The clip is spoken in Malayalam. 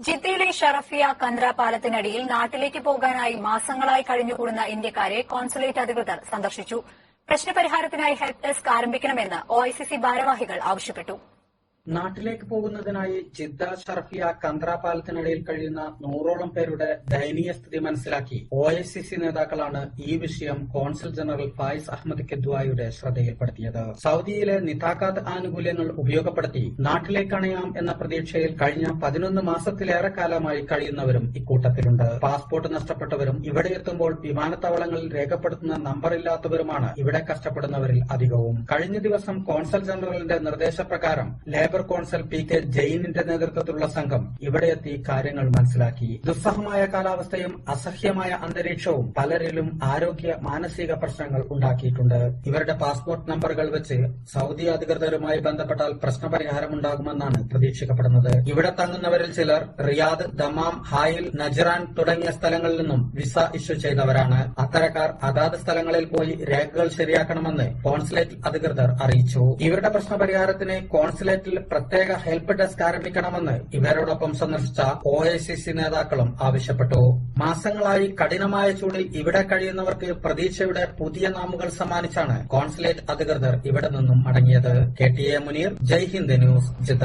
ജിദ്ദയിലെ ഷറഫിയ കന്ദ്ര പാലത്തിനടിയിൽ നാട്ടിലേക്ക് പോകാനായി മാസങ്ങളായി കഴിഞ്ഞുകൂടുന്ന ഇന്ത്യക്കാരെ കോൺസുലേറ്റ് അധികൃതർ സന്ദർശിച്ചു. പ്രശ്നപരിഹാരത്തിനായി ഹെൽപ്പ് ഡെസ്ക് ആരംഭിക്കണമെന്ന് ഒഐസിസി ഭാരവാഹികൾ ആവശ്യപ്പെട്ടു. നാട്ടിലേക്ക് പോകുന്നതിനായി ജിദ്ദ ഷറഫിയ കന്ദ്ര പാലത്തിനടിയിൽ കഴിയുന്ന 100ഓളം പേരുടെ ദയനീയ സ്ഥിതി മനസ്സിലാക്കി ഒഐസിസി നേതാക്കളാണ് ഈ വിഷയം കോൺസുൽ ജനറൽ ഫായിസ് അഹമ്മദ് കിദ്വായുടെ ശ്രദ്ധയിൽപ്പെടുത്തിയത്. സൗദിയിലെ നിതാഖാത്ത് ആനുകൂല്യങ്ങൾ ഉപയോഗപ്പെടുത്തി നാട്ടിലേക്കണയാം എന്ന പ്രതീക്ഷയിൽ കഴിഞ്ഞ 11 മാസത്തിലേറെ കാലമായി കഴിയുന്നവരും ഇക്കൂട്ടത്തിലുണ്ട്. പാസ്പോർട്ട് നഷ്ടപ്പെട്ടവരും ഇവിടെ എത്തുമ്പോൾ വിമാനത്താവളങ്ങളിൽ രേഖപ്പെടുത്തുന്ന നമ്പറില്ലാത്തവരുമാണ് ഇവിടെ കഷ്ടപ്പെടുന്നവരിൽ അധികവും. കഴിഞ്ഞ ദിവസം കോൺസൽ ജനറലിന്റെ നിർദ്ദേശപ്രകാരം ലേബർ കോൺസൽ പി കെ ജെയിനിന്റെ നേതൃത്വത്തിലുള്ള സംഘം ഇവിടെയെത്തി കാര്യങ്ങൾ മനസ്സിലാക്കി. ദുസ്സഹമായ കാലാവസ്ഥയും അസഹ്യമായ അന്തരീക്ഷവും പലരിലും ആരോഗ്യ മാനസിക പ്രശ്നങ്ങൾ ഉണ്ടാക്കിയിട്ടുണ്ട്. ഇവരുടെ പാസ്പോർട്ട് നമ്പറുകൾ വെച്ച് സൗദി അധികൃതരുമായി ബന്ധപ്പെട്ടാൽ പ്രശ്നപരിഹാരമുണ്ടാകുമെന്നാണ് പ്രതീക്ഷിക്കപ്പെടുന്നത്. ഇവിടെ തങ്ങുന്നവരിൽ ചിലർ റിയാദ്, ദമാം, ഹായിൽ, നജ്റാൻ തുടങ്ങിയ സ്ഥലങ്ങളിൽ നിന്നും വിസ ഇഷ്യൂ ചെയ്തവരാണ്. അത്തരക്കാർ അതാത് സ്ഥലങ്ങളിൽ പോയി രേഖകൾ ശരിയാക്കണമെന്ന് കോൺസുലേറ്റ് അധികൃതർ അറിയിച്ചു. ഇവരുടെ പ്രശ്നപരിഹാരത്തിന് കോൺസുലേറ്റിൽ പ്രത്യേക ഹെൽപ്പ് ഡെസ്ക് ആരംഭിക്കണമെന്ന് ഇവരോടൊപ്പം സന്ദർശിച്ച ഒഐസിസി നേതാക്കളും ആവശ്യപ്പെട്ടു. മാസങ്ങളായി കഠിനമായ ചൂടിൽ ഇവിടെ കഴിയുന്നവർക്ക് പ്രതീക്ഷയുടെ പുതിയ നാമുകൾ സമ്മാനിച്ചാണ് കോൺസുലേറ്റ് അധികൃതർ ഇവിടെ നിന്നും മടങ്ങിയത്. KTA മുനീർ, ജയ് ഹിന്ദ് ന്യൂസ്, ജിദ്ദ.